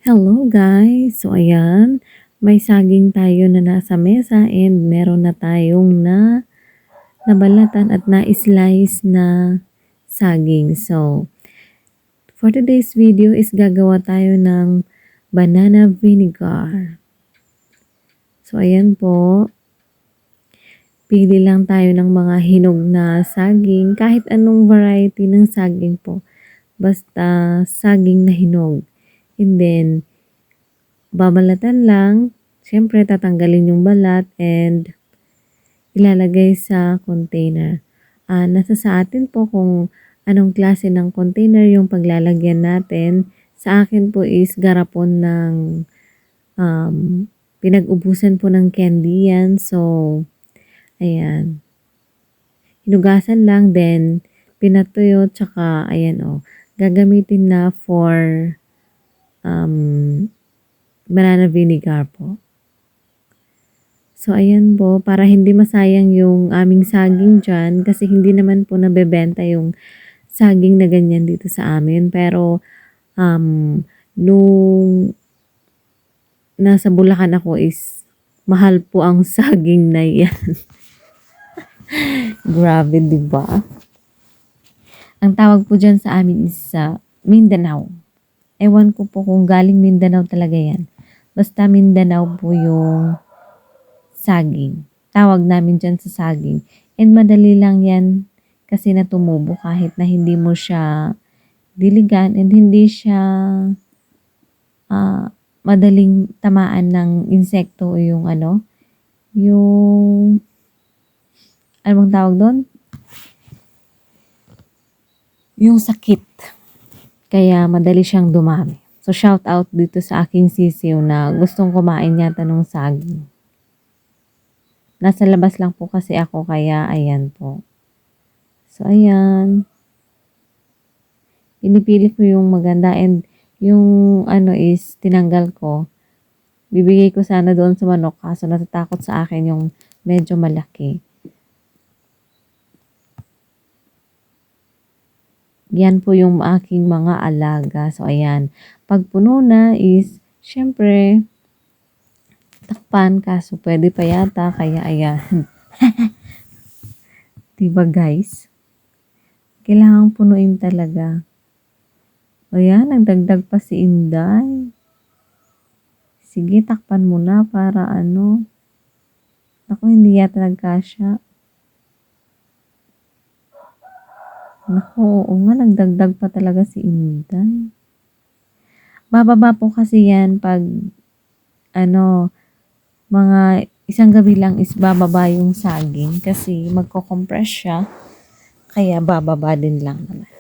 Hello guys! So ayan, may saging tayo na nasa mesa and meron na tayong nabalatan at na-slice na saging. So, for today's video is gagawa tayo ng banana vinegar. So ayan po, pili lang tayo ng mga hinog na saging, kahit anong variety ng saging po. Basta saging na hinog. And then, babalatan lang. Siyempre, tatanggalin yung balat and ilalagay sa container. Nasa sa atin po kung anong klase ng container yung paglalagyan natin. Sa akin po is garapon ng pinag-ubusan po ng candy yan. So, ayan. Hinugasan lang, then pinatuyo, tsaka ayan gagamitin na for banana vinegar po. So, ayan po, para hindi masayang yung aming saging dyan, kasi hindi naman po nabebenta yung saging na ganyan dito sa amin. Pero, nung nasa Bulacan ako is, mahal po ang saging na yan. Grabe, diba? Ang tawag po dyan sa amin is Mindanao. Ewan ko po kung galing Mindanao talaga yan. Basta Mindanao po yung saging. Tawag namin dyan sa saging. And madali lang yan kasi na tumubo kahit na hindi mo siya diligan and hindi siya madaling tamaan ng insekto o yung yung bang tawag doon? Yung sakit. Kaya madali siyang dumami. So shout out dito sa aking sisiw na gustong kumain yata ng saging. Nasa labas lang po kasi ako kaya ayan po. So ayan. Pinipili ko yung maganda and yung is tinanggal ko. Bibigay ko sana doon sa manok kaso natatakot sa akin yung medyo malaki. Yan po yung aking mga alaga. So ayan. Pag puno na is syempre takpan kaso pwede pa yata kaya ayan. Diba guys? Kailangan punuin talaga. Ayan, nagdagdag pa si Inday. Sige, takpan mo na para Naku, hindi yata nagkasya. Naku, oo nga, nagdagdag pa talaga si Inday. Bababa po kasi yan pag mga isang gabi lang is bababa yung saging kasi magko-compress siya. Kaya bababa din lang naman.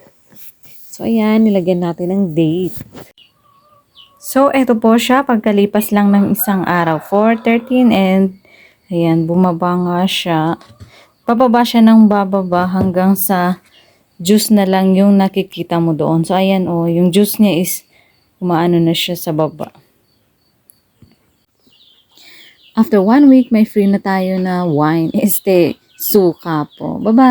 So, ayan, nilagyan natin ng date. So, eto po siya, pagkalipas lang ng isang araw, 4:13 and ayan, bumaba nga siya. Bababa siya ng bababa hanggang sa juice na lang yung nakikita mo doon. So, ayan yung juice niya is umaano na siya sa baba. After 1 week, may free na tayo na wine. Suka po. Bye-bye!